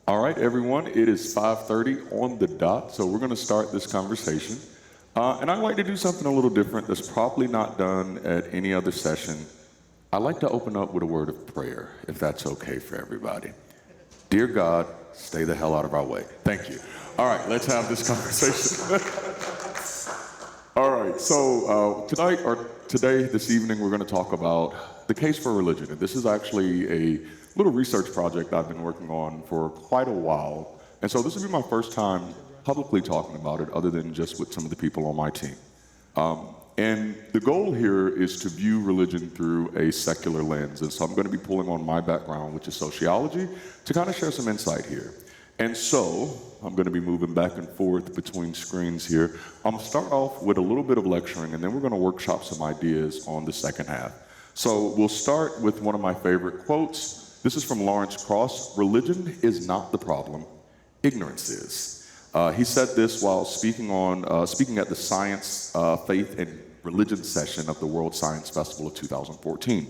All right, everyone, it is 5:30 on the dot, so we're going to start this conversation. And I'd like to do something a little different that's probably not done at any other session. I'd like to open up with a word of prayer, if that's okay for everybody. Dear God, stay the hell out of our way. Thank you. All right, let's have this conversation. All right, so this evening, we're going to talk about the case for religion. And this is actually a little research project I've been working on for quite a while. And so this will be my first time publicly talking about it, other than just with some of the people on my team. And the goal here is to view religion through a secular lens. And so I'm going to be pulling on my background, which is sociology, to kind of share some insight here. And so I'm going to be moving back and forth between screens here. I'm going to start off with a little bit of lecturing, and then we're going to workshop some ideas on the second half. So we'll start with one of my favorite quotes. This is from Lawrence Krauss: "Religion is not the problem, ignorance is." He said this while speaking at the Science, Faith, and Religion session of the World Science Festival of 2014.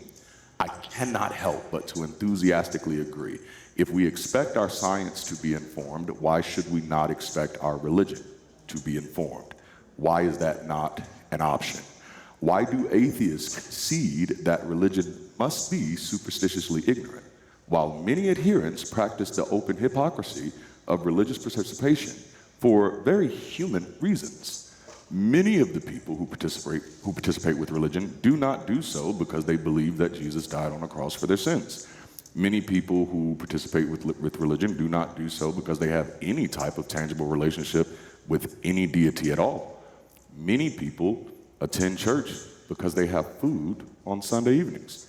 I cannot help but to enthusiastically agree. If we expect our science to be informed, why should we not expect our religion to be informed? Why is that not an option? Why do atheists concede that religion must be superstitiously ignorant, while many adherents practice the open hypocrisy of religious participation for very human reasons? Many of the people who participate with religion do not do so because they believe that Jesus died on a cross for their sins. Many people who participate with religion do not do so because they have any type of tangible relationship with any deity at all. Many people attend church because they have food on Sunday evenings.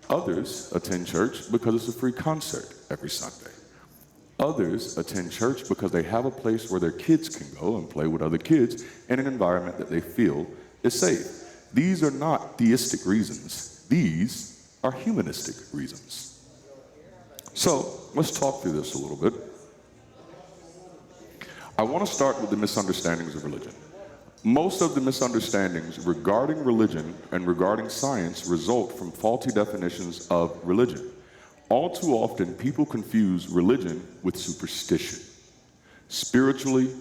Others attend church because it's a free concert every Sunday. Others attend church because they have a place where their kids can go and play with other kids in an environment that they feel is safe. These are not theistic reasons. These are humanistic reasons. So let's talk through this a little bit. I want to start with the misunderstandings of religion. Most of the misunderstandings regarding religion and regarding science result from faulty definitions of religion. All too often, people confuse religion with superstition. Spiritually,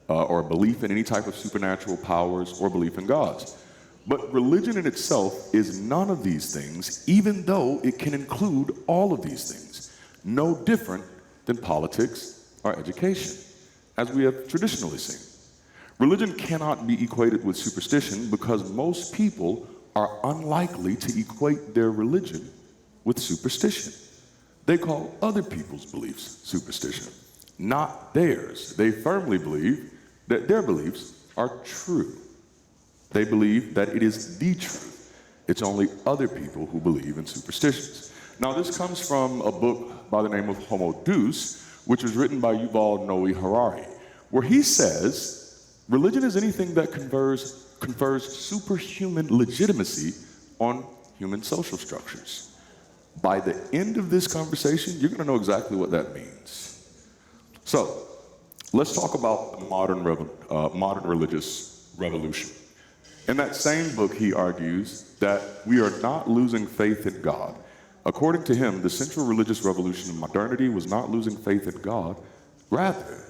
or belief in any type of supernatural powers, or belief in gods. But religion in itself is none of these things, even though it can include all of these things. No different than politics or education, as we have traditionally seen. Religion cannot be equated with superstition because most people are unlikely to equate their religion with superstition. They call other people's beliefs superstition, not theirs. They firmly believe that their beliefs are true. They believe that it is the truth. It's only other people who believe in superstitions. Now, this comes from a book by the name of Homo Deus, which was written by Yuval Noah Harari, where he says religion is anything that confers superhuman legitimacy on human social structures. By the end of this conversation, you're going to know exactly what that means. So, let's talk about the modern religious revolution. In that same book, he argues that we are not losing faith in God. According to him, the central religious revolution in modernity was not losing faith in God. Rather,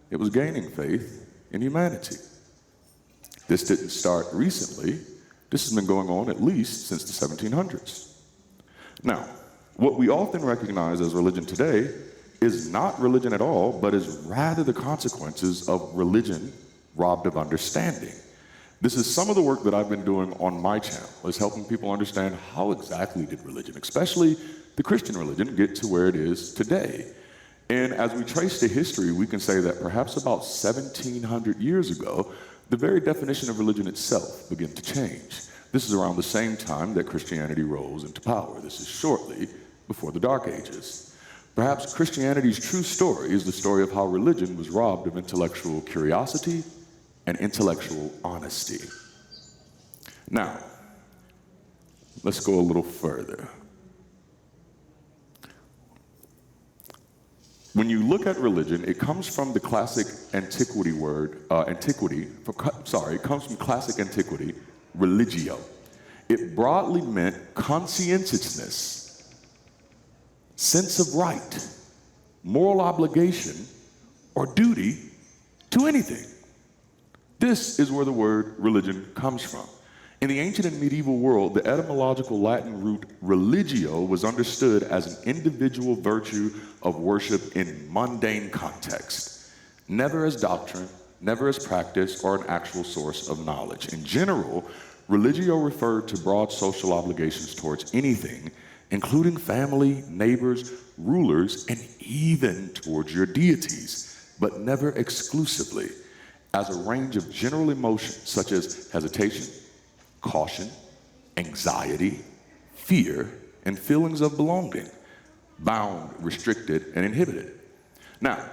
it was gaining faith in humanity. This didn't start recently. This has been going on at least since the 1700s. Now, what we often recognize as religion today is not religion at all, but is rather the consequences of religion robbed of understanding. This is some of the work that I've been doing on my channel, is helping people understand how exactly did religion, especially the Christian religion, get to where it is today. And as we trace the history, we can say that perhaps about 1,700 years ago, the very definition of religion itself began to change. This is around the same time that Christianity rose into power. This is shortly before the Dark Ages. Perhaps Christianity's true story is the story of how religion was robbed of intellectual curiosity and intellectual honesty. Now, let's go a little further. When you look at religion, it comes from the classic antiquity word, it comes from classic antiquity, religio. It broadly meant conscientiousness, sense of right, moral obligation, or duty to anything. This is where the word religion comes from. In the ancient and medieval world, the etymological Latin root religio was understood as an individual virtue of worship in mundane context, never as doctrine, never as practice, or an actual source of knowledge. In general, religio referred to broad social obligations towards anything, including family, neighbors, rulers, and even towards your deities, but never exclusively, as a range of general emotions such as hesitation, caution, anxiety, fear, and feelings of belonging, bound, restricted, and inhibited. Now,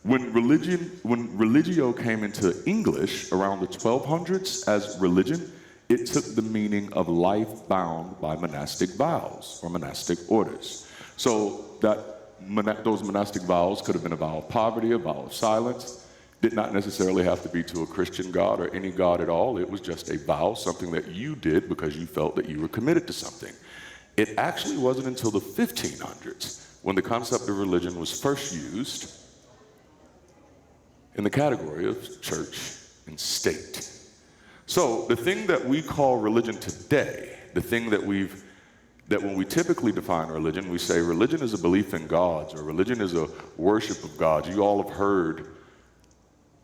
when religio came into English around the 1200s as religion, it took the meaning of life bound by monastic vows or monastic orders. So those monastic vows could have been a vow of poverty, a vow of silence. Did not necessarily have to be to a Christian God or any God at all. It was just a vow, something that you did because you felt that you were committed to something. It actually wasn't until the 1500s when the concept of religion was first used in the category of church and state. So the thing that we call religion today, the thing that when we typically define religion, we say religion is a belief in gods or religion is a worship of gods. You all have heard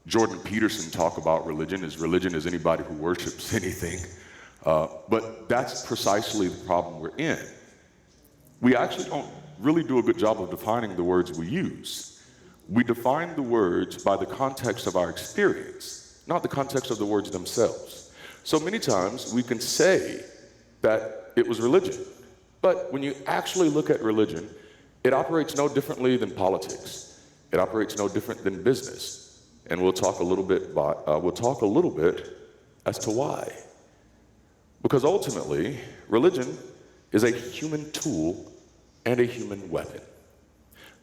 Jordan Peterson talk about religion is anybody who worships anything. But that's precisely the problem we're in. We actually don't really do a good job of defining the words we use. We define the words by the context of our experience, not the context of the words themselves. So many times we can say that it was religion, but when you actually look at religion, it operates no differently than politics. It operates no different than business. And we'll talk a little bit as to why. Because ultimately, religion is a human tool and a human weapon.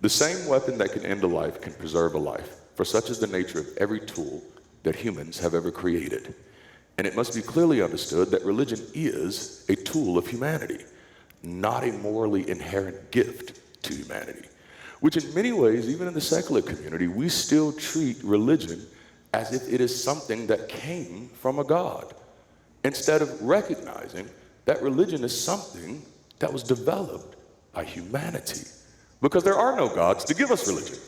The same weapon that can end a life can preserve a life, for such is the nature of every tool that humans have ever created. And it must be clearly understood that religion is a tool of humanity, not a morally inherent gift to humanity. Which in many ways, even in the secular community, we still treat religion as if it is something that came from a God, instead of recognizing that religion is something that was developed by humanity. Because there are no gods to give us religion.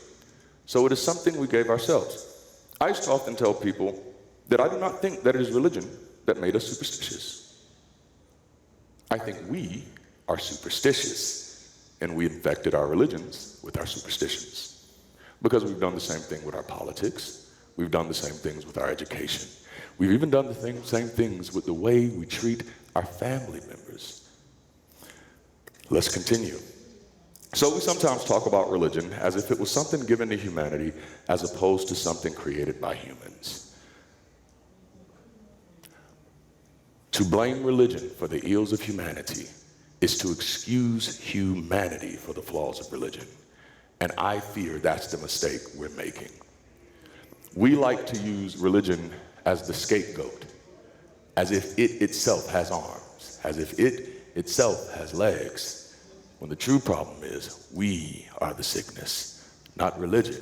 So it is something we gave ourselves. I used to often tell people that I do not think that it is religion that made us superstitious. I think we are superstitious. And we infected our religions with our superstitions. Because we've done the same thing with our politics. We've done the same things with our education. We've even done the same things with the way we treat our family members. Let's continue. So we sometimes talk about religion as if it was something given to humanity as opposed to something created by humans. To blame religion for the ills of humanity is to excuse humanity for the flaws of religion. And I fear that's the mistake we're making. We like to use religion as the scapegoat, as if it itself has arms, as if it itself has legs, when the true problem is we are the sickness, not religion.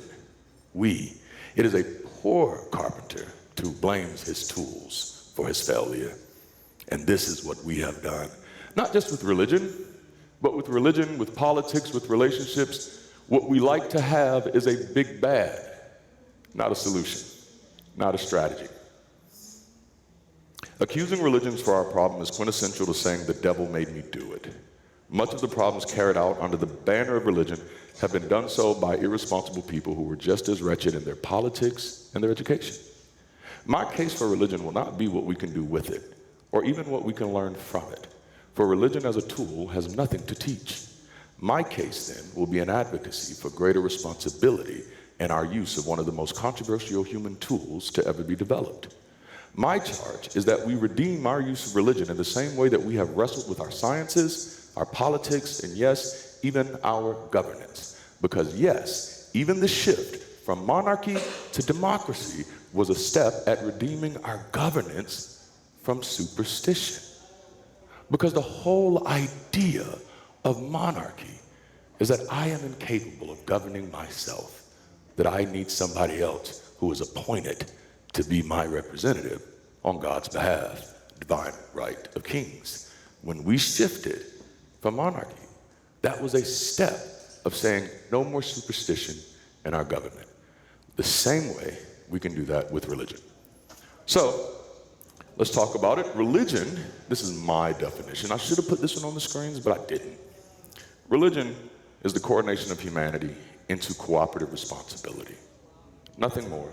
We. It is a poor carpenter who blames his tools for his failure. And this is what we have done. Not just with religion, but with religion, with politics, with relationships. What we like to have is a big bad, not a solution, not a strategy. Accusing religions for our problem is quintessential to saying the devil made me do it. Much of the problems carried out under the banner of religion have been done so by irresponsible people who were just as wretched in their politics and their education. My case for religion will not be what we can do with it, or even what we can learn from it. For religion as a tool has nothing to teach. My case, then, will be an advocacy for greater responsibility in our use of one of the most controversial human tools to ever be developed. My charge is that we redeem our use of religion in the same way that we have wrestled with our sciences, our politics, and yes, even our governance. Because yes, even the shift from monarchy to democracy was a step at redeeming our governance from superstition. Because the whole idea of monarchy is that I am incapable of governing myself, that I need somebody else who is appointed to be my representative on God's behalf, divine right of kings. When we shifted from monarchy, that was a step of saying no more superstition in our government. The same way we can do that with religion. So let's talk about it. Religion, this is my definition. I should have put this one on the screens, but I didn't. Religion is the coordination of humanity into cooperative responsibility. Nothing more,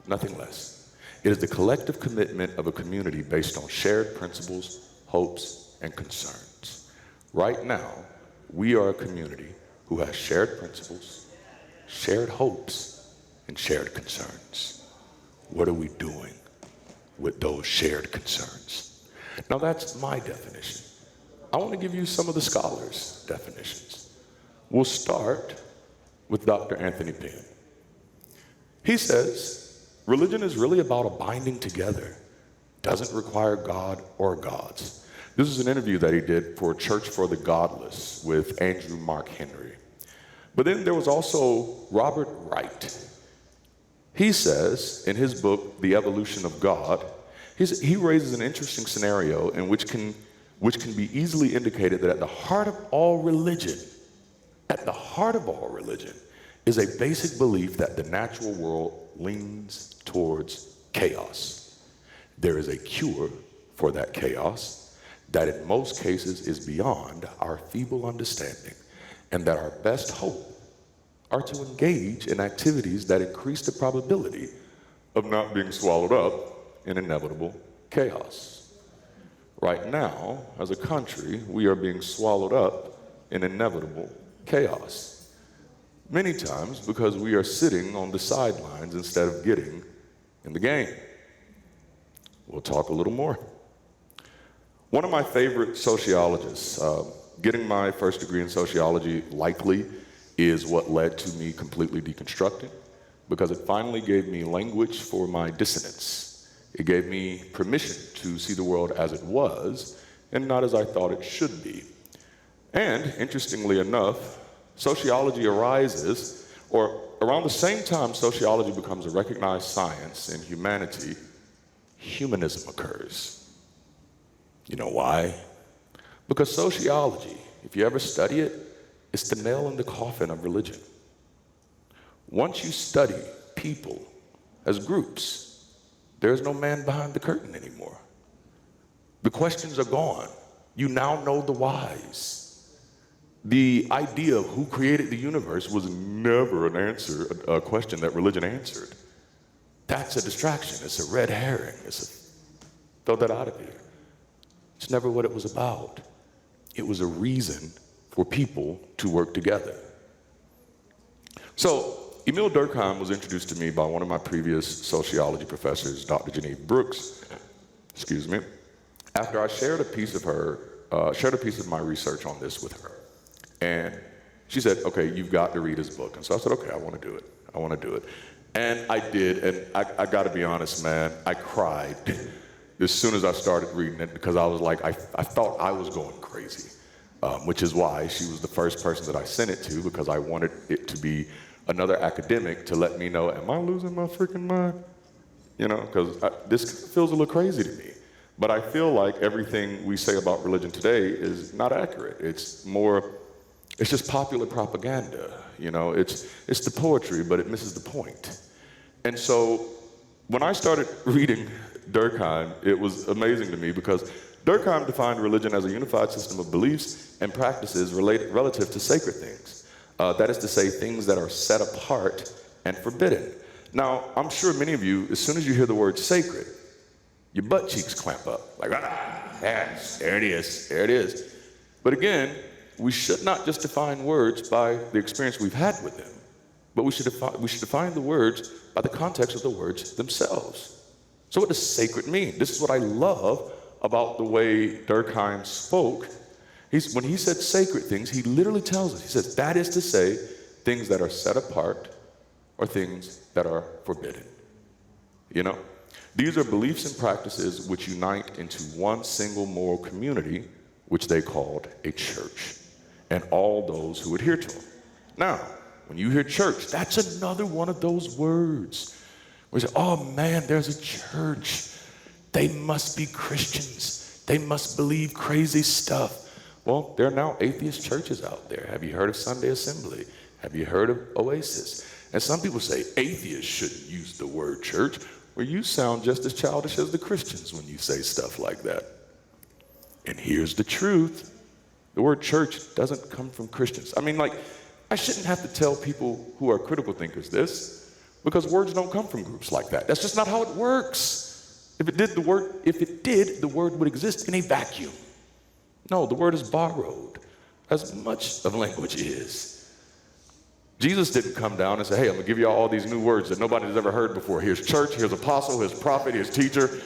nothing less. It is the collective commitment of a community based on shared principles, hopes, and concerns. Right now, we are a community who has shared principles, shared hopes, and shared concerns. What are we doing with those shared concerns? Now that's my definition. I want to give you some of the scholars' definitions. We'll start with Dr. Anthony Penn. He says, religion is really about a binding together. Doesn't require God or gods. This is an interview that he did for Church for the Godless with Andrew Mark Henry. But then there was also Robert Wright. He says in his book, The Evolution of God, he raises an interesting scenario in which can be easily indicated that at the heart of all religion, is a basic belief that the natural world leans towards chaos. There is a cure for that chaos that in most cases is beyond our feeble understanding, and that our best hope are to engage in activities that increase the probability of not being swallowed up in inevitable chaos. Right now, as a country, we are being swallowed up in inevitable chaos. Many times because we are sitting on the sidelines instead of getting in the game. We'll talk a little more. One of my favorite sociologists, getting my first degree in sociology likely is what led to me completely deconstructing, because it finally gave me language for my dissonance. It gave me permission to see the world as it was and not as I thought it should be. And interestingly enough, sociology arises, or around the same time sociology becomes a recognized science in humanity, humanism occurs. You know why? Because sociology, if you ever study it, it's the nail in the coffin of religion. Once you study people as groups, there's no man behind the curtain anymore. The questions are gone. You now know the whys. The idea of who created the universe was never a question that religion answered. That's a distraction. It's a red herring. Throw that out of here. It's never what it was about. It was a reason for people to work together. So, Emile Durkheim was introduced to me by one of my previous sociology professors, Dr. Genevieve Brooks, after I shared a piece of my research on this with her. And she said, okay, you've got to read his book. And so I said, okay, I want to do it. And I did, and I got to be honest, man, I cried as soon as I started reading it, because I was like, I thought I was going crazy, which is why she was the first person that I sent it to, because I wanted it to be another academic to let me know, am I losing my freaking mind? You know, because this feels a little crazy to me. But I feel like everything we say about religion today is not accurate. It's just popular propaganda. You know, it's the poetry, but it misses the point. And so when I started reading Durkheim, it was amazing to me, because Durkheim defined religion as a unified system of beliefs and practices relative to sacred things. That is to say, things that are set apart and forbidden. Now, I'm sure many of you, as soon as you hear the word sacred, your butt cheeks clamp up. Like, yes, there it is. But again, we should not just define words by the experience we've had with them, but we should define the words by the context of the words themselves. So what does sacred mean? This is what I love about the way Durkheim spoke. When he said sacred things, he literally tells us, he says, that is to say, things that are set apart or things that are forbidden. You know? These are beliefs and practices which unite into one single moral community, which they called a church. and all those who adhere to them. Now, when you hear church, that's another one of those words. We say, oh man, there's a church. They must be Christians. They must believe crazy stuff. Well, there are now atheist churches out there. Have you heard of Sunday Assembly? Have you heard of Oasis? And some people say atheists shouldn't use the word church. Well, you sound just as childish as the Christians when you say stuff like that. And here's the truth. The word church doesn't come from Christians. I mean, like, I shouldn't have to tell people who are critical thinkers this, because words don't come from groups like that. That's just not how it works. If it did, the word would exist in a vacuum. No, the word is borrowed, as much of language is. Jesus didn't come down and say, hey, I'm gonna give you all these new words that nobody's ever heard before. Here's church, here's apostle, here's prophet, here's teacher.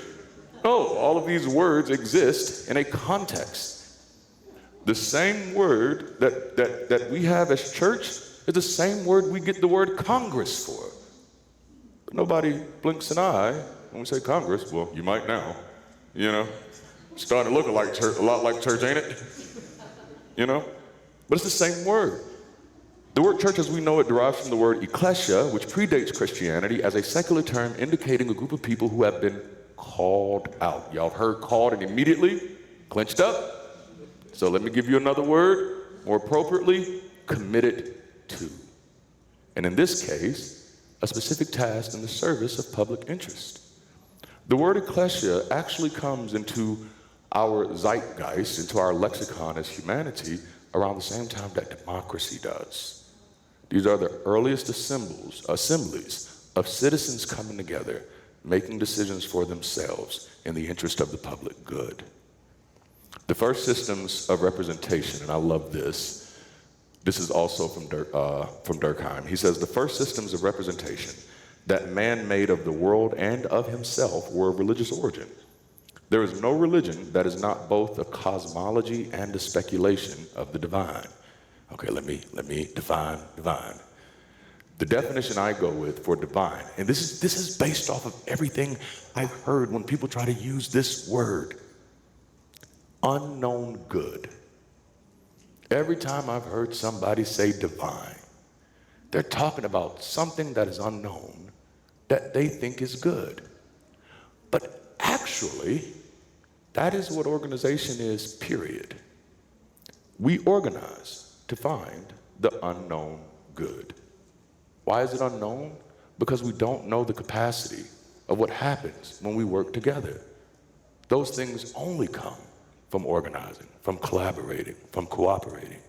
No, all of these words exist in a context. The same word that we have as church is the same word we get the word Congress for. But nobody blinks an eye when we say Congress. Well, you might now, you know. Starting to look like church, a lot like church, ain't it? You know? But it's the same word. The word church as we know it derives from the word ecclesia, which predates Christianity, as a secular term indicating a group of people who have been called out. Y'all have heard called and immediately clenched up? So let me give you another word, more appropriately, committed to. And in this case, a specific task in the service of public interest. The word ecclesia actually comes into our zeitgeist, into our lexicon as humanity, around the same time that democracy does. These are the earliest assemblies of citizens coming together, making decisions for themselves in the interest of the public good. The first systems of representation, and I love this. This is also from Durkheim. He says, the first systems of representation that man made of the world and of himself were of religious origin. There is no religion that is not both a cosmology and a speculation of the divine. Okay, let me define divine. The definition I go with for divine, and this is based off of everything I've heard when people try to use this word, unknown good. Every time I've heard somebody say divine, they're talking about something that is unknown that they think is good. But actually, that is what organization is, period. We organize to find the unknown good. Why is it unknown? Because we don't know the capacity of what happens when we work together. Those things only come from organizing, from collaborating, from cooperating.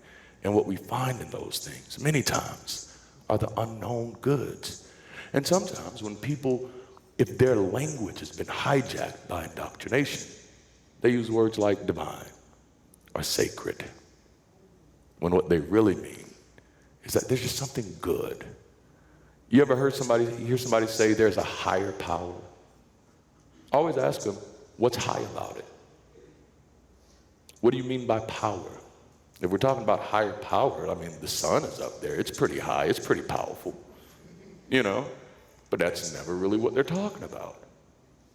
And what we find in those things, many times, are the unknown goods. And sometimes when people, if their language has been hijacked by indoctrination, they use words like divine or sacred, when what they really mean is that there's just something good. You ever hear somebody say there's a higher power? Always ask them, what's high about it? What do you mean by power? If we're talking about higher power, I mean, the sun is up there. It's pretty high. It's pretty powerful, you know? But that's never really what they're talking about.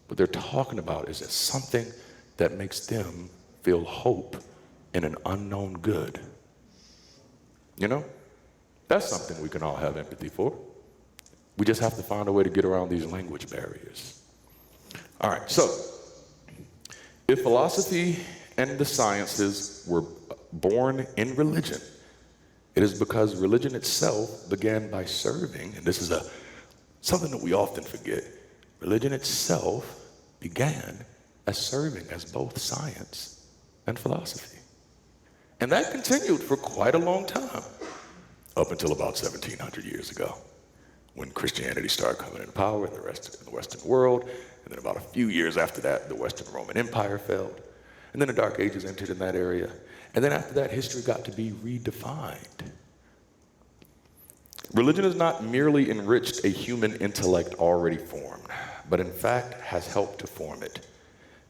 What they're talking about is that something that makes them feel hope in an unknown good. You know? That's something we can all have empathy for. We just have to find a way to get around these language barriers. All right, so if philosophy and the sciences were born in religion, it is because religion itself began by serving, and this is something that we often forget. Religion itself began as serving as both science and philosophy. And that continued for quite a long time, up until about 1700 years ago, when Christianity started coming into power in the Western world. And then about a few years after that, the Western Roman Empire fell. And then the Dark Ages entered in that area. And then after that, history got to be redefined. Religion has not merely enriched a human intellect already formed, but in fact has helped to form it.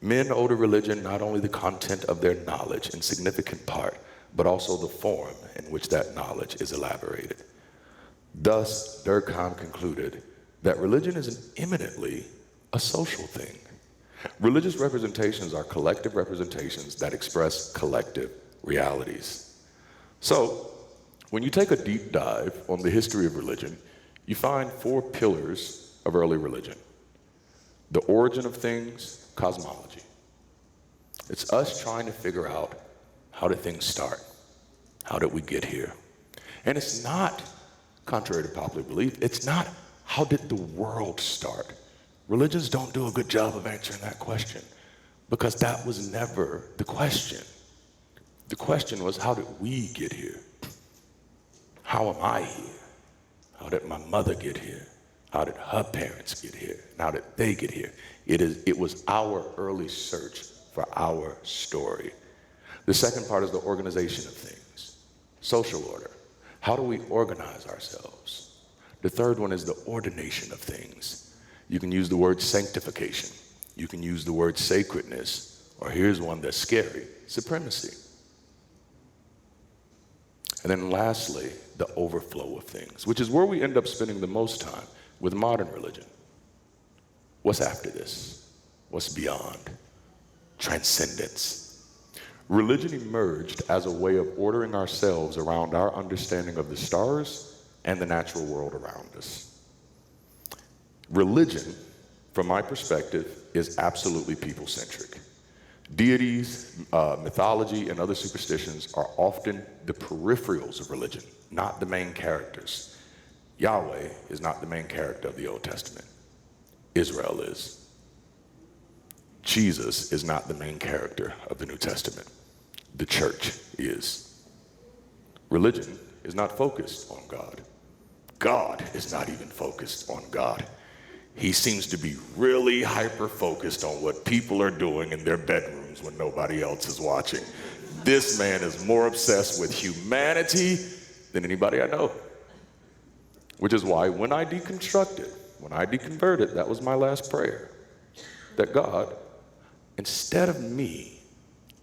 Men owe to religion not only the content of their knowledge in significant part, but also the form in which that knowledge is elaborated. Thus, Durkheim concluded that religion is eminently a social thing. Religious representations are collective representations that express collective realities. So, when you take a deep dive on the history of religion, you find 4 pillars of early religion. The origin of things, cosmology. It's us trying to figure out, how did things start? How did we get here? And it's not, contrary to popular belief, it's not, how did the world start? Religions don't do a good job of answering that question, because that was never the question. The question was, how did we get here? How am I here? How did my mother get here? How did her parents get here? And how did they get here? It was our early search for our story. The second part is the organization of things, social order. How do we organize ourselves? The third one is the ordination of things. You can use the word sanctification. You can use the word sacredness, or here's one that's scary, supremacy. And then lastly, the overflow of things, which is where we end up spending the most time with modern religion. What's after this? What's beyond? Transcendence. Religion emerged as a way of ordering ourselves around our understanding of the stars and the natural world around us. Religion, from my perspective, is absolutely people-centric. Deities, mythology, and other superstitions are often the peripherals of religion, not the main characters. Yahweh is not the main character of the Old Testament. Israel is. Jesus is not the main character of the New Testament. The church is. Religion is not focused on God. God is not even focused on God. He seems to be really hyper-focused on what people are doing in their bedrooms when nobody else is watching. This man is more obsessed with humanity than anybody I know. Which is why when I deconstructed, when I deconverted, that was my last prayer. That God, instead of me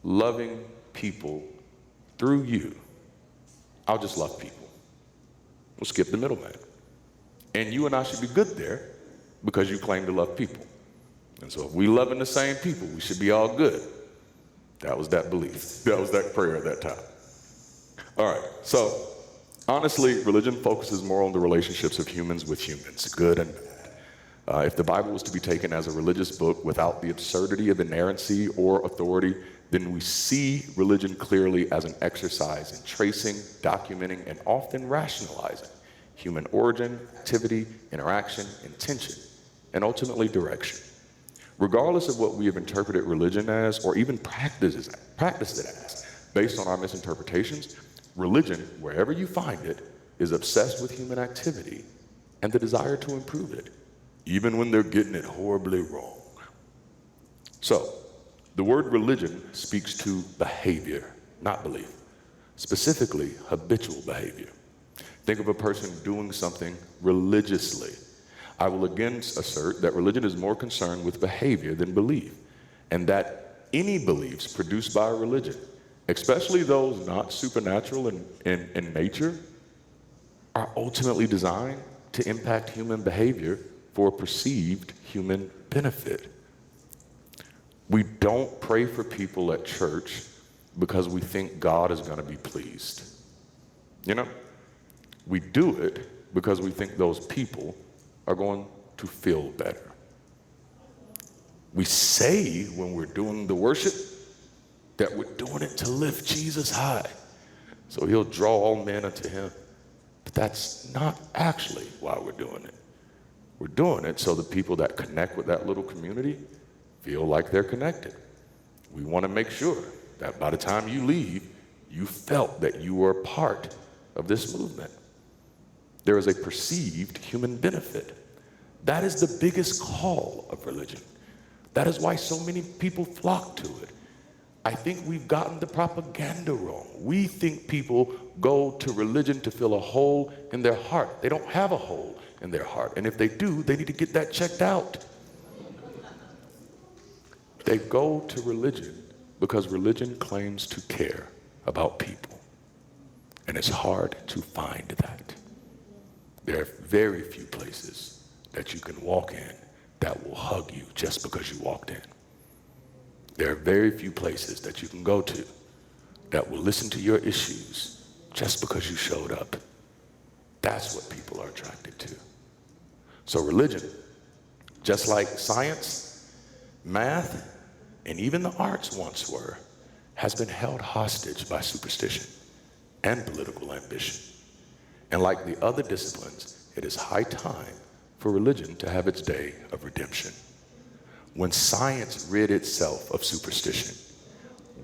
loving people through you, I'll just love people. We'll skip the middleman. And you and I should be good there, because you claim to love people. And so if we loving the same people, we should be all good. That was that belief. That was that prayer at that time. All right, so honestly, religion focuses more on the relationships of humans with humans, good and bad. If the Bible was to be taken as a religious book without the absurdity of inerrancy or authority, then we see religion clearly as an exercise in tracing, documenting, and often rationalizing human origin, activity, interaction, intention, and ultimately direction. Regardless of what we have interpreted religion as, or even practiced it as, based on our misinterpretations, religion, wherever you find it, is obsessed with human activity and the desire to improve it, even when they're getting it horribly wrong. So, the word religion speaks to behavior, not belief, specifically habitual behavior. Think of a person doing something religiously. I will again assert that religion is more concerned with behavior than belief, and that any beliefs produced by a religion, especially those not supernatural in nature, are ultimately designed to impact human behavior for perceived human benefit. We don't pray for people at church because we think God is going to be pleased. You know? We do it because we think those people are going to feel better. We say when we're doing the worship that we're doing it to lift Jesus high, so he'll draw all men unto him. But that's not actually why we're doing it. We're doing it so the people that connect with that little community feel like they're connected. We want to make sure that by the time you leave, you felt that you were a part of this movement. There is a perceived human benefit. That is the biggest call of religion. That is why so many people flock to it. I think we've gotten the propaganda wrong. We think people go to religion to fill a hole in their heart. They don't have a hole in their heart. And if they do, they need to get that checked out. They go to religion because religion claims to care about people. And it's hard to find that. There are very few places that you can walk in that will hug you just because you walked in. There are very few places that you can go to that will listen to your issues just because you showed up. That's what people are attracted to. So religion, just like science, math, and even the arts once were, has been held hostage by superstition and political ambition. And like the other disciplines, it is high time for religion to have its day of redemption. When science rid itself of superstition,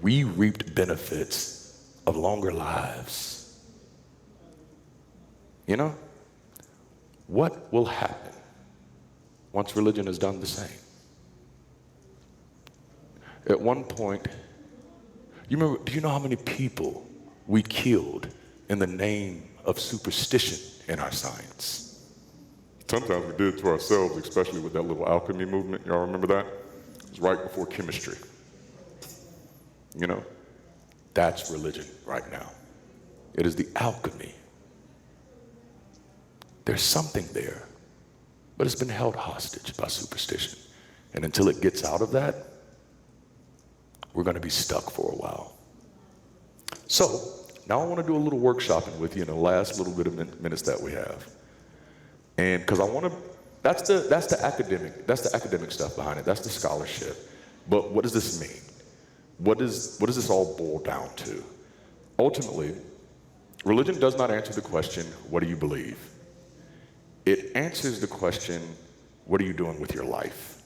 we reaped benefits of longer lives. You know, what will happen once religion has done the same? At one point, do you know how many people we killed in the name of superstition in our science? Sometimes we did it to ourselves, especially with that little alchemy movement. Y'all remember that? It was right before chemistry. You know, that's religion right now. It is the alchemy. There's something there, but it's been held hostage by superstition. And until it gets out of that, we're going to be stuck for a while. So now I want to do a little workshopping with you in the last little bit of minutes that we have. And because I want to, that's the academic stuff behind it. That's the scholarship. But what does this mean? What does this all boil down to? Ultimately, religion does not answer the question, what do you believe? It answers the question, what are you doing with your life?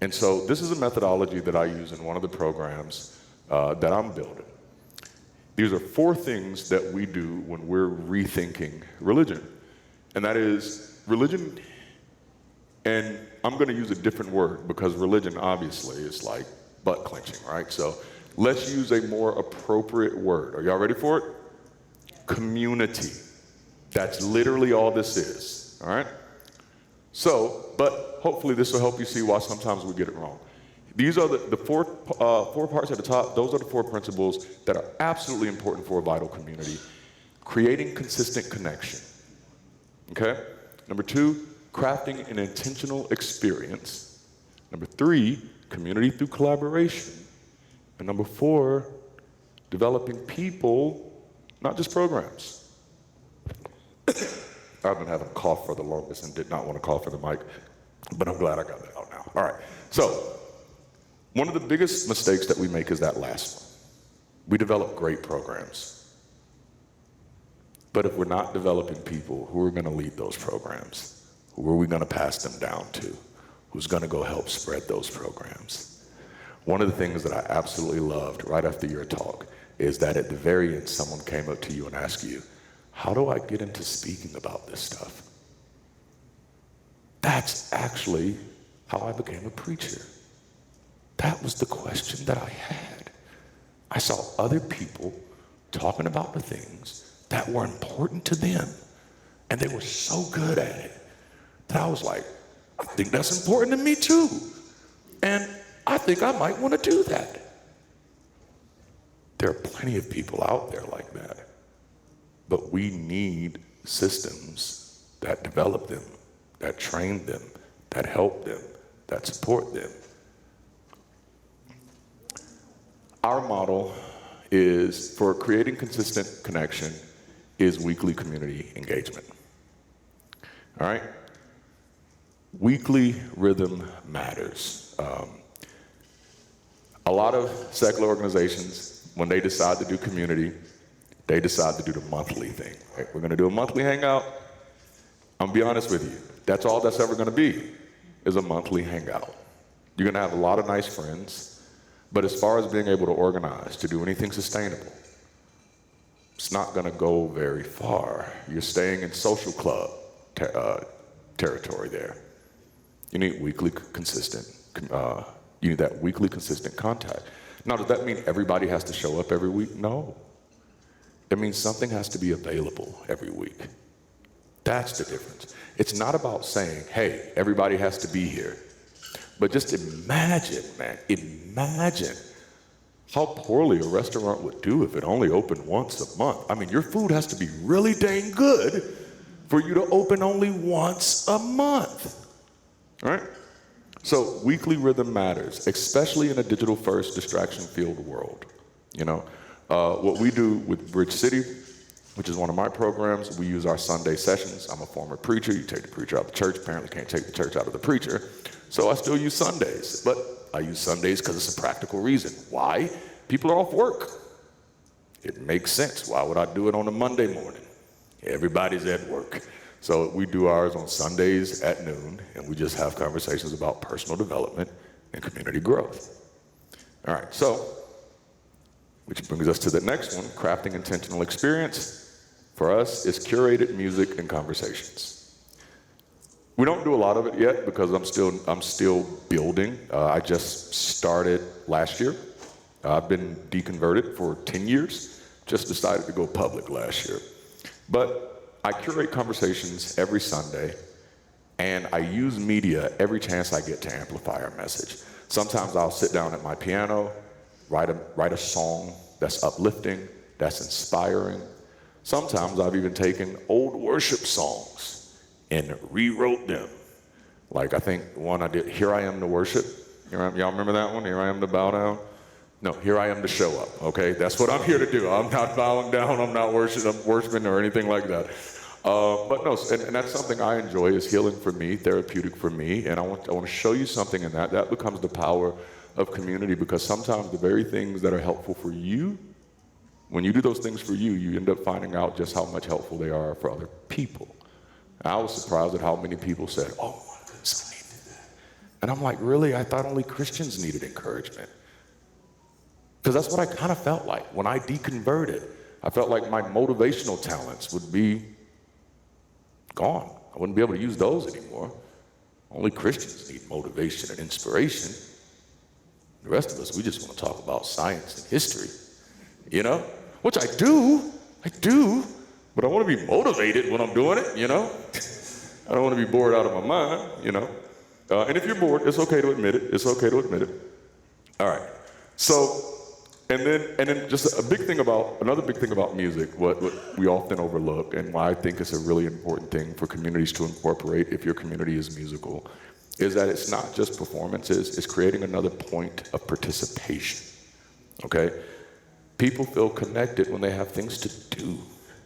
And so this is a methodology that I use in one of the programs that I'm building. These are 4 things that we do when we're rethinking religion. And that is religion, and I'm going to use a different word because religion obviously is like butt clenching, right? So let's use a more appropriate word. Are y'all ready for it? Community. That's literally all this is, all right? So, but hopefully this will help you see why sometimes we get it wrong. These are the four parts at the top. Those are the 4 principles that are absolutely important for a vital community. Creating consistent connection. Okay? Number 2, crafting an intentional experience. Number 3, community through collaboration. And number 4, developing people, not just programs. I've been having a cough for the longest and did not want to cough for the mic, but I'm glad I got that out now. All right. So, one of the biggest mistakes that we make is that last one. We develop great programs. But if we're not developing people, who are going to lead those programs? Who are we going to pass them down to? Who's going to go help spread those programs? One of the things that I absolutely loved right after your talk is that at the very end, someone came up to you and asked you, how do I get into speaking about this stuff? That's actually how I became a preacher. That was the question that I had. I saw other people talking about the things that were important to them. And they were so good at it that I was like, I think that's important to me too. And I think I might want to do that. There are plenty of people out there like that. But we need systems that develop them, that train them, that help them, that support them. Our model is for creating consistent connection is weekly community engagement. All right? Weekly rhythm matters. A lot of secular organizations, when they decide to do community, they decide to do the monthly thing. Right? We're gonna do a monthly hangout. I'm gonna be honest with you. That's all that's ever gonna be, is a monthly hangout. You're gonna have a lot of nice friends, but as far as being able to organize, to do anything sustainable, it's not gonna go very far. You're staying in social club territory there. You need weekly consistent, you need that weekly consistent contact. Now, does that mean everybody has to show up every week? No. It means something has to be available every week. That's the difference. It's not about saying, hey, everybody has to be here. But just imagine, man, imagine how poorly a restaurant would do if it only opened once a month. I mean, your food has to be really dang good for you to open only once a month, all right? So weekly rhythm matters, especially in a digital-first, distraction-filled world. You know, what we do with Bridge City which is one of my programs. We use our Sunday sessions. I'm a former preacher. You take the preacher out of the church. Apparently can't take the church out of the preacher. So I still use Sundays, but I use Sundays because it's a practical reason. Why? People are off work. It makes sense. Why would I do it on a Monday morning? Everybody's at work. So we do ours on Sundays at noon, and we just have conversations about personal development and community growth. All right, so, which brings us to the next one, crafting intentional experience. For us, it's curated music and conversations. We don't do a lot of it yet because I'm still building. I just started last year. I've been deconverted for 10 years, just decided to go public last year. But I curate conversations every Sunday, and I use media every chance I get to amplify our message. Sometimes I'll sit down at my piano, write a song that's uplifting, that's inspiring. Sometimes I've even taken old worship songs and rewrote them. Like I think one I did, Here I Am to Worship. Y'all remember that one? Here I Am to Bow Down? No, Here I Am to Show Up, okay? That's what I'm here to do. I'm not bowing down, I'm not worshiping or anything like that. But no, and that's something I enjoy, is healing for me, therapeutic for me, and I want to show you something in that. That becomes the power of community, because sometimes the very things that are helpful for you, when you do those things for you, you end up finding out just how much helpful they are for other people. And I was surprised at how many people said, oh my goodness, I needed that. And I'm like, really? I thought only Christians needed encouragement. Because that's what I kind of felt like when I deconverted. I felt like my motivational talents would be gone. I wouldn't be able to use those anymore. Only Christians need motivation and inspiration. The rest of us, we just want to talk about science and history, you know? Which I do, but I want to be motivated when I'm doing it, you know? I don't want to be bored out of my mind, you know? And if you're bored, it's okay to admit it. It's okay to admit it. All right. So, and then just another big thing about music, what we often overlook, and why I think it's a really important thing for communities to incorporate if your community is musical, is that it's not just performances, it's creating another point of participation, okay? People feel connected when they have things to do,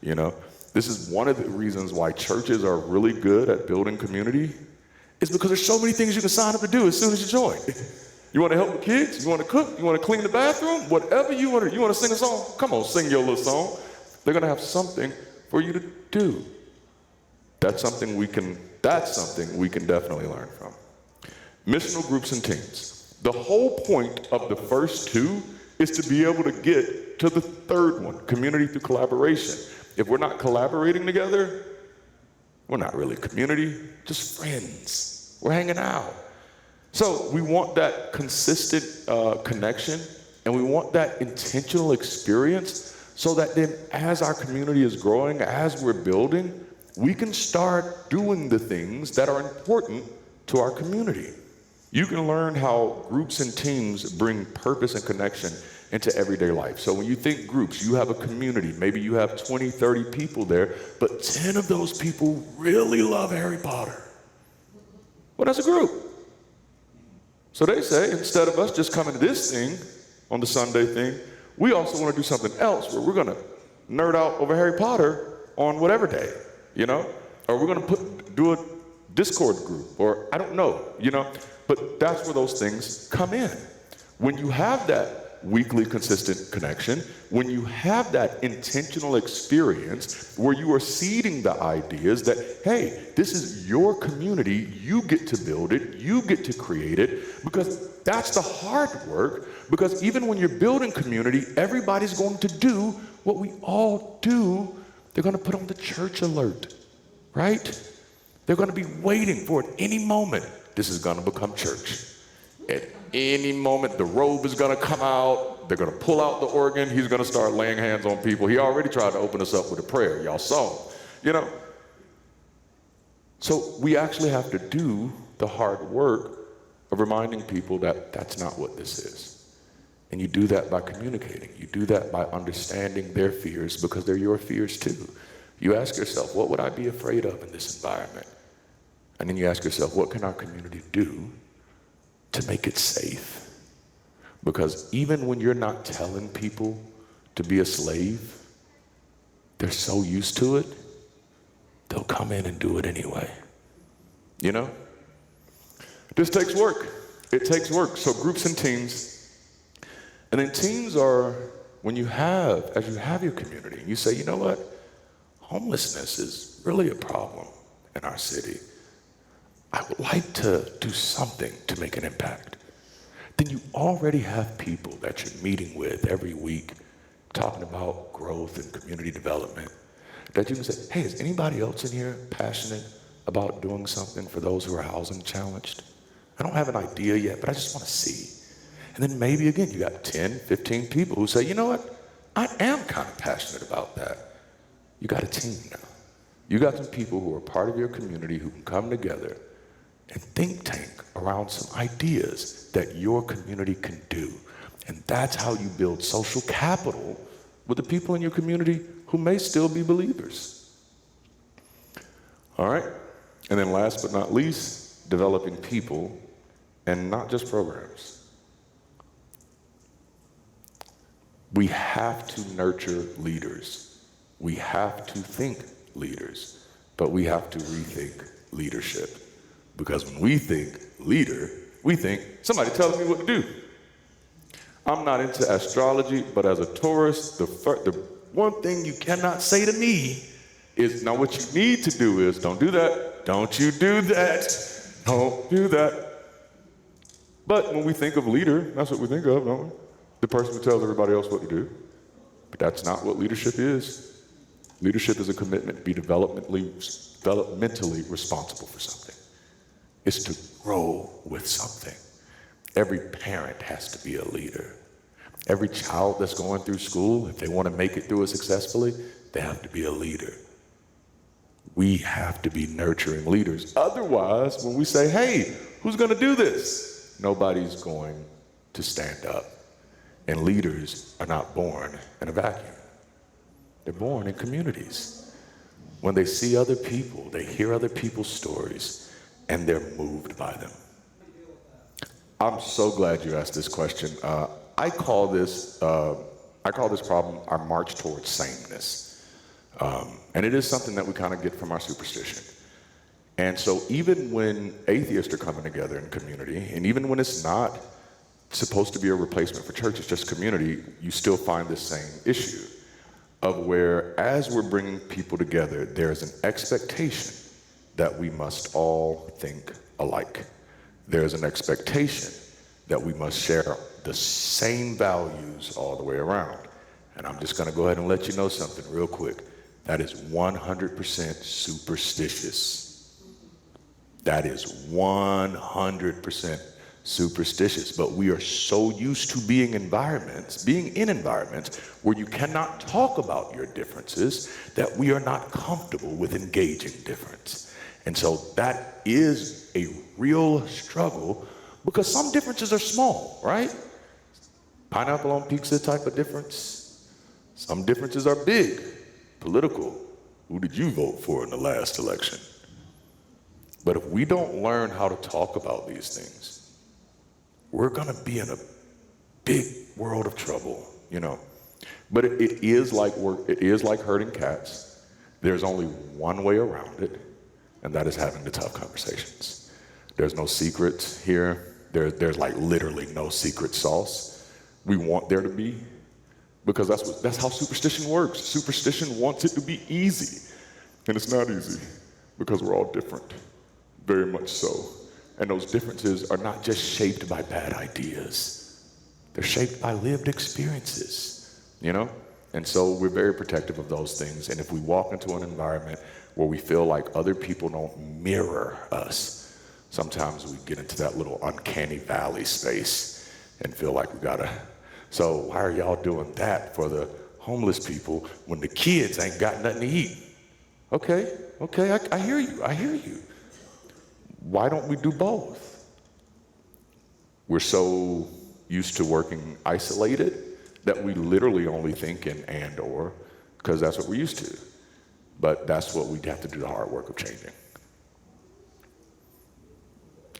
you know? This is one of the reasons why churches are really good at building community, is because there's so many things you can sign up to do as soon as you join. You want to help the kids? You want to cook? You want to clean the bathroom? Whatever you want to sing a song? Come on, sing your little song. They're going to have something for you to do. That's something we can definitely learn from. Missional groups and teams. The whole point of the first two is to be able to get to the third one, community through collaboration. If we're not collaborating together, we're not really community, just friends. We're hanging out. So we want that consistent connection, and we want that intentional experience, so that then as our community is growing, as we're building, we can start doing the things that are important to our community. You can learn how groups and teams bring purpose and connection into everyday life. So when you think groups, you have a community. Maybe you have 20, 30 people there, but 10 of those people really love Harry Potter. Well, that's a group. So they say, instead of us just coming to this thing on the Sunday thing, we also want to do something else where we're going to nerd out over Harry Potter on whatever day, you know? Or we're going to do a Discord group, or I don't know, you know? But that's where those things come in. When you have that weekly consistent connection, when you have that intentional experience where you are seeding the ideas that, hey, this is your community, you get to build it, you get to create it, because that's the hard work, because even when you're building community, everybody's going to do what we all do. They're going to put on the church alert, right? They're going to be waiting for at any moment, this is going to become church. At any moment, the robe is going to come out. They're going to pull out the organ. He's going to start laying hands on people. He already tried to open us up with a prayer. Y'all saw him, you know. So we actually have to do the hard work of reminding people that that's not what this is. And you do that by communicating. You do that by understanding their fears, because they're your fears too. You ask yourself, what would I be afraid of in this environment? And then you ask yourself, what can our community do to make it safe? Because even when you're not telling people to be a slave, they're so used to it, they'll come in and do it anyway. You know? This takes work. It takes work. So groups and teams. And then teams are when as you have your community, you say, you know what? Homelessness is really a problem in our city. I would like to do something to make an impact. Then you already have people that you're meeting with every week talking about growth and community development, that you can say, hey, is anybody else in here passionate about doing something for those who are housing challenged? I don't have an idea yet, but I just want to see. And then maybe again, you got 10, 15 people who say, you know what? I am kind of passionate about that. You got a team now. You got some people who are part of your community who can come together and think tank around some ideas that your community can do. And that's how you build social capital with the people in your community who may still be believers. All right? And then last but not least, developing people and not just programs. We have to nurture leaders. We have to think leaders, but we have to rethink leadership. Because when we think leader, we think somebody telling me what to do. I'm not into astrology, but as a Taurus, the one thing you cannot say to me is, now what you need to do is, don't do that, don't you do that, don't do that. But when we think of leader, that's what we think of, don't we? The person who tells everybody else what to do. But that's not what leadership is. Leadership is a commitment to be developmentally responsible for something. It's to grow with something. Every parent has to be a leader. Every child that's going through school, if they want to make it through it successfully, they have to be a leader. We have to be nurturing leaders. Otherwise, when we say, hey, who's going to do this? Nobody's going to stand up. And leaders are not born in a vacuum. They're born in communities. When they see other people, they hear other people's stories, and they're moved by them. I'm so glad you asked this question. I call this problem our march towards sameness. And it is something that we kind of get from our superstition. And so even when atheists are coming together in community, and even when it's not supposed to be a replacement for church, it's just community, you still find this same issue of where, as we're bringing people together, there's an expectation that we must all think alike. There's an expectation that we must share the same values all the way around. And I'm just gonna go ahead and let you know something real quick. That is 100% superstitious. That is 100% superstitious. But we are so used to being in environments where you cannot talk about your differences that we are not comfortable with engaging difference. And so that is a real struggle because some differences are small, right? Pineapple on pizza type of difference. Some differences are big, political. Who did you vote for in the last election? But if we don't learn how to talk about these things, we're gonna be in a big world of trouble, you know. But it is like herding cats. There's only one way around it, and that is having the tough conversations. There's no secrets here. There's like literally no secret sauce. We want there to be, because that's how superstition works. Superstition wants it to be easy, and it's not easy because we're all different, very much so. And those differences are not just shaped by bad ideas. They're shaped by lived experiences, you know? And so we're very protective of those things. And if we walk into an environment where we feel like other people don't mirror us, sometimes we get into that little uncanny valley space and feel like we gotta, so why are y'all doing that for the homeless people when the kids ain't got nothing to eat? Okay, I hear you. Why don't we do both? We're so used to working isolated that we literally only think in and or, because that's what we're used to. But that's what we have to do the hard work of changing.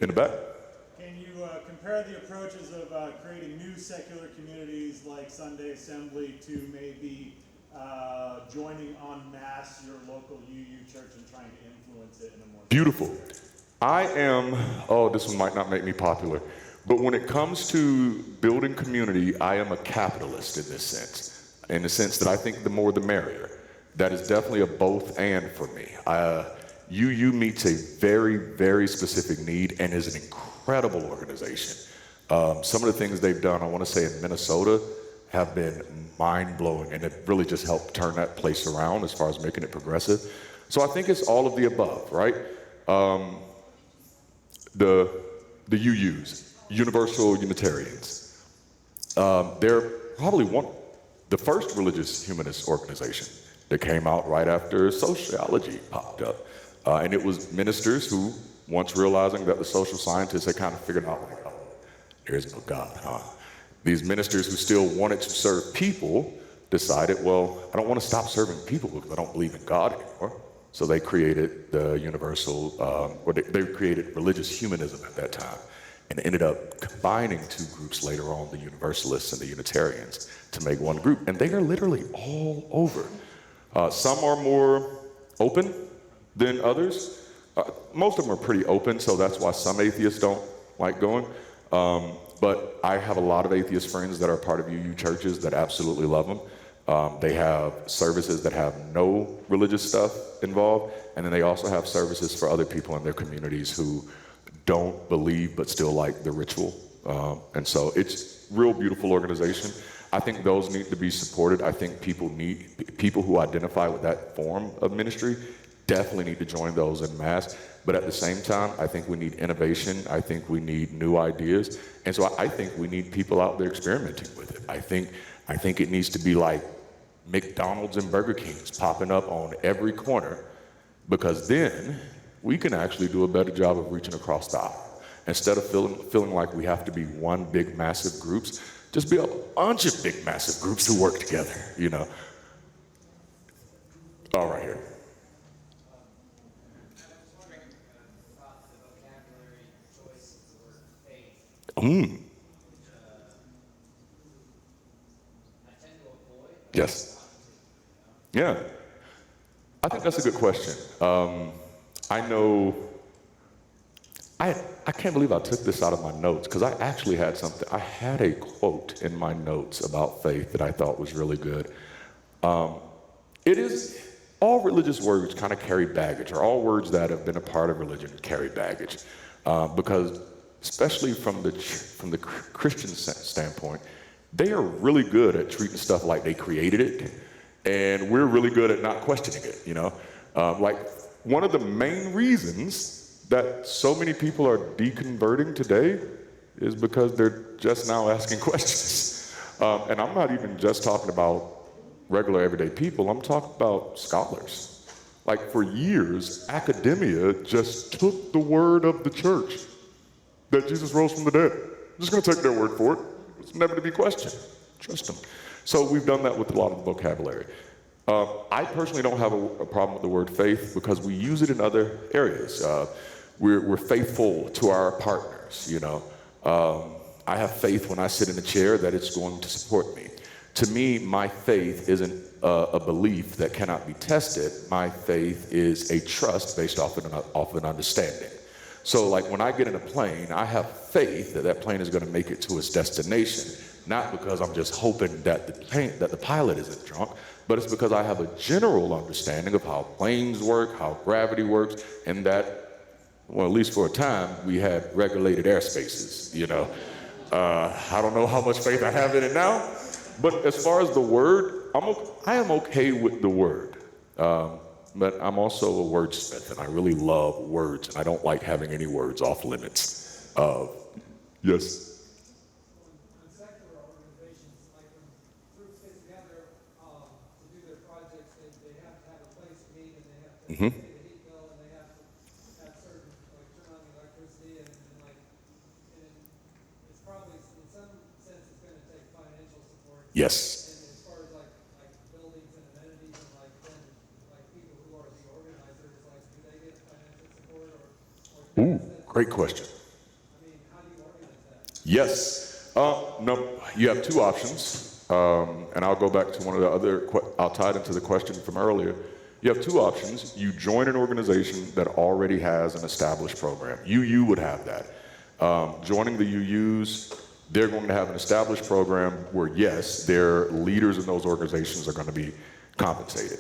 In the back. Can you compare the approaches of creating new secular communities like Sunday Assembly to maybe joining en masse your local UU church and trying to influence it in a more Beautiful. I am, this one might not make me popular, but when it comes to building community, I am a capitalist in this sense, in the sense that I think the more the merrier. That is definitely a both and for me. UU meets a very, very specific need and is an incredible organization. Some of the things they've done, I want to say in Minnesota, have been mind-blowing, and it really just helped turn that place around as far as making it progressive. So I think it's all of the above, right? The UUs, Universal Unitarians, they're probably the first religious humanist organization that came out right after sociology popped up. And it was ministers who, once realizing that the social scientists had kind of figured out, like, oh, there is no God, huh? These ministers who still wanted to serve people decided, well, I don't want to stop serving people because I don't believe in God anymore. So they created the universal, they created religious humanism at that time, and ended up combining two groups later on, the Universalists and the Unitarians, to make one group. And they are literally all over. Some are more open than others. Most of them are pretty open, so that's why some atheists don't like going. But I have a lot of atheist friends that are part of UU churches that absolutely love them. They have services that have no religious stuff involved, and then they also have services for other people in their communities who don't believe but still like the ritual. And so it's real beautiful organization. I think those need to be supported. I think people who identify with that form of ministry definitely need to join those en masse. But at the same time, I think we need innovation. I think we need new ideas. And so I think we need people out there experimenting with it. I think it needs to be like McDonald's and Burger King's popping up on every corner, because then we can actually do a better job of reaching across the aisle. Instead of feeling like we have to be one big massive groups, just be a bunch of big massive groups who work together, you know. All right here. Yes. Yeah. I think that's a good question. I know, I can't believe I took this out of my notes, because I actually had something. I had a quote in my notes about faith that I thought was really good. It is, all religious words kind of carry baggage, or all words that have been a part of religion carry baggage, because especially from the Christian standpoint, they are really good at treating stuff like they created it, and we're really good at not questioning it, you know? Like, one of the main reasons that so many people are deconverting today is because they're just now asking questions. And I'm not even just talking about regular everyday people, I'm talking about scholars. Like, for years, academia just took the word of the church that Jesus rose from the dead. I'm just gonna take their word for it. It's never to be questioned. Trust them. So we've done that with a lot of the vocabulary. I personally don't have a problem with the word faith, because we use it in other areas. We're faithful to our partners, you know. I have faith when I sit in a chair that it's going to support me. To me, my faith isn't a belief that cannot be tested. My faith is a trust based off of an understanding. So like when I get in a plane, I have faith that that plane is going to make it to its destination, not because I'm just hoping that the pilot isn't drunk, but it's because I have a general understanding of how planes work, how gravity works, and that, well, at least for a time, we had regulated airspaces, you know. I don't know how much faith I have in it now, but as far as the word, I am okay with the word. But I'm also a wordsmith, and I really love words, and I don't like having any words off limits. Yes? On secular organizations, like when groups get together to do their projects, they have to have a place to meet, and they have to pay the heat bill, and they have to have certain, like, turn on the electricity, and it's probably, in some sense, it's going to take financial support. Yes. Ooh, great question. I mean, how do you organize that? Yes. No, you have two options. And I'll go back to one of the other, I'll tie it into the question from earlier. You have two options. You join an organization that already has an established program. UU would have that. Joining the UUs, they're going to have an established program where, yes, their leaders in those organizations are going to be compensated.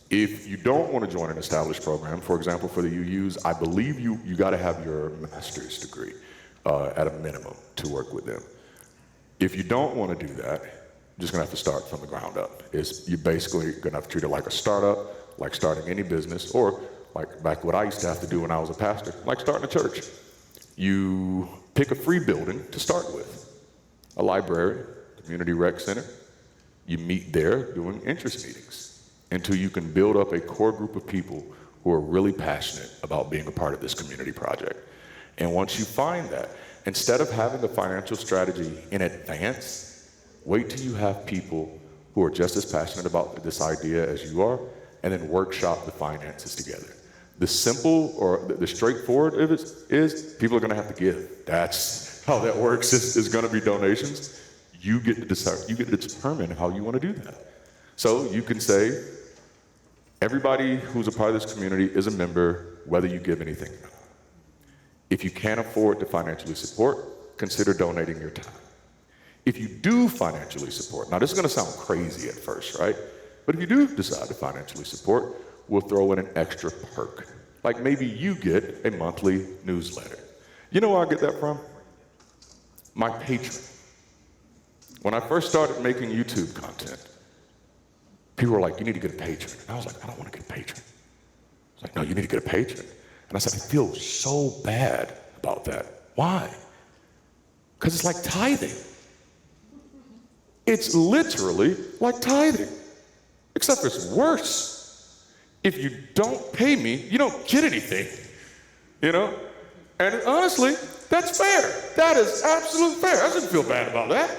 If you don't want to join an established program, for example, for the UUs, I believe you got to have your master's degree at a minimum to work with them. If you don't want to do that, you're just going to have to start from the ground up. You're basically going to have to treat it like a startup, like starting any business, or like back what I used to have to do when I was a pastor, like starting a church. You pick a free building to start with, a library, community rec center. You meet there doing interest meetings until you can build up a core group of people who are really passionate about being a part of this community project. And once you find that, instead of having a financial strategy in advance, wait till you have people who are just as passionate about this idea as you are, and then workshop the finances together. The simple or the straightforward of it is people are going to have to give. That's how that works. Is going to be donations. You get to decide. You get to determine how you want to do that. So you can say, everybody who's a part of this community is a member, whether you give anything or not. If you can't afford to financially support, consider donating your time. If you do financially support, now this is going to sound crazy at first, right? But if you do decide to financially support, we'll throw in an extra perk. Like maybe you get a monthly newsletter. You know where I get that from? My patron. When I first started making YouTube content, people were like, you need to get a patron. And I was like, I don't want to get a patron. I was like, no, you need to get a patron. And I said, I feel so bad about that. Why? Because it's like tithing. It's literally like tithing, except it's worse. If you don't pay me, you don't get anything, you know? And honestly, that's fair. That is absolute fair. I didn't feel bad about that.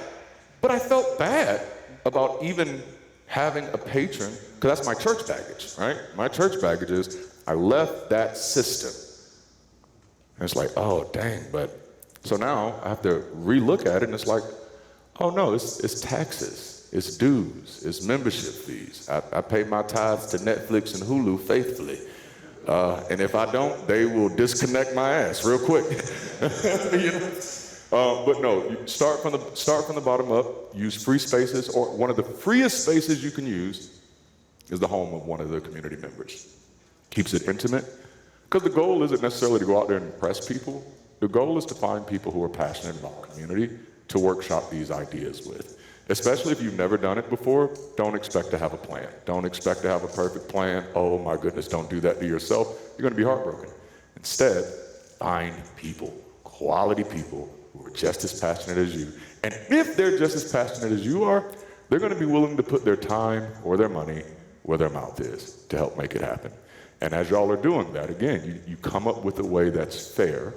But I felt bad about even having a patron, because that's my church baggage, right? My church baggage is I left that system. And it's like, oh, dang, but so now I have to relook at it, and it's like, oh no, it's taxes, it's dues, it's membership fees. I pay my tithes to Netflix and Hulu faithfully. And if I don't, they will disconnect my ass real quick. You know? But no, you start from the bottom up, use free spaces, or one of the freest spaces you can use is the home of one of the community members. Keeps it intimate, because the goal isn't necessarily to go out there and impress people. The goal is to find people who are passionate about community to workshop these ideas with. Especially if you've never done it before, don't expect to have a plan. Don't expect to have a perfect plan. Oh my goodness, don't do that to yourself. You're going to be heartbroken. Instead, find people, quality people who are just as passionate as you. And if they're just as passionate as you are, they're going to be willing to put their time or their money where their mouth is to help make it happen. And as y'all are doing that, again, you come up with a way that's fair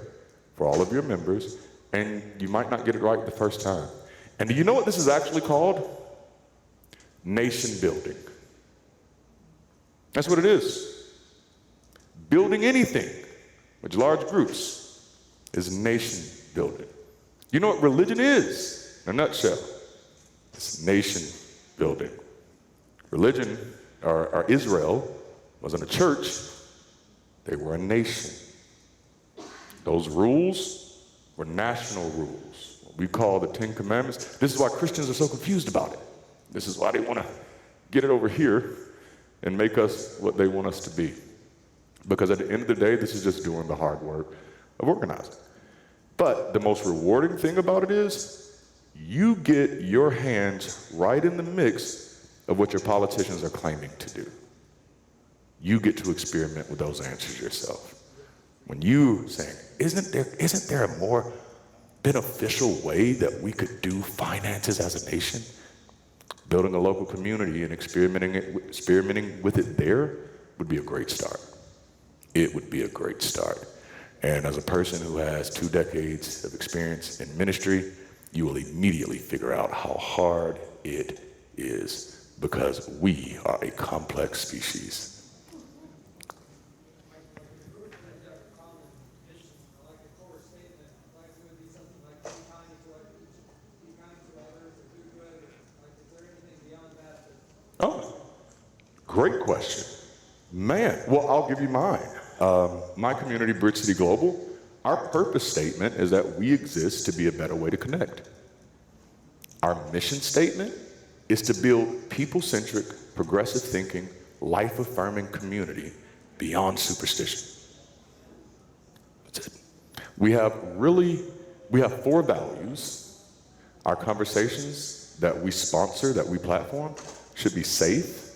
for all of your members, and you might not get it right the first time. And do you know what this is actually called? Nation building. That's what it is. Building anything with large groups is nation building. You know what religion is, in a nutshell? It's nation building. Religion, or Israel, wasn't a church, they were a nation. Those rules were national rules, what we call the Ten Commandments. This is why Christians are so confused about it. This is why they want to get it over here and make us what they want us to be. Because at the end of the day, this is just doing the hard work of organizing. But the most rewarding thing about it is you get your hands right in the mix of what your politicians are claiming to do. You get to experiment with those answers yourself. When you saying, isn't there a more beneficial way that we could do finances as a nation? Building a local community and experimenting with it there would be a great start. It would be a great start. And as a person who has 2 decades of experience in ministry, you will immediately figure out how hard it is, because we are a complex species. Great question. Man, well, I'll give you mine. My community, Bridge City Global, our purpose statement is that we exist to be a better way to connect. Our mission statement is to build people-centric, progressive thinking, life-affirming community beyond superstition. That's it. We have 4 values. Our conversations that we sponsor, that we platform, should be safe,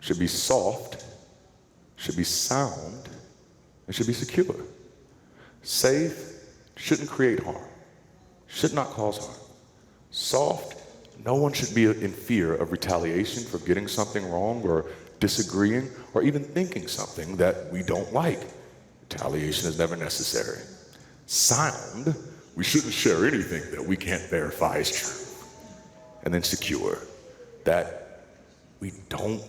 should be soft, should be sound, and should be secure. Safe, shouldn't create harm, should not cause harm. Soft, no one should be in fear of retaliation for getting something wrong or disagreeing or even thinking something that we don't like. Retaliation is never necessary. Sound, we shouldn't share anything that we can't verify is true. And then secure, that we don't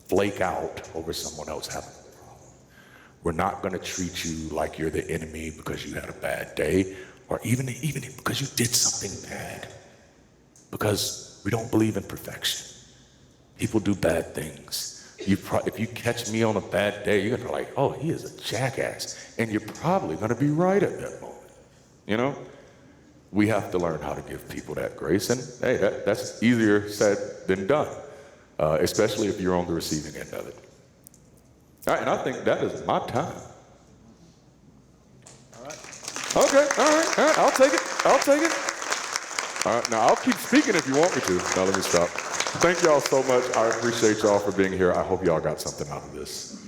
flake out over someone else having a problem. We're not going to treat you like you're the enemy because you had a bad day, or even because you did something bad. Because we don't believe in perfection. People do bad things. If you catch me on a bad day, you're going to be like, oh, he is a jackass. And you're probably going to be right at that moment. You know? We have to learn how to give people that grace. And hey, that's easier said than done, especially if you're on the receiving end of it. All right, and I think that is my time. All right. Okay, all right, I'll take it. All right, now I'll keep speaking if you want me to. Now let me stop. Thank y'all so much. I appreciate y'all for being here. I hope y'all got something out of this.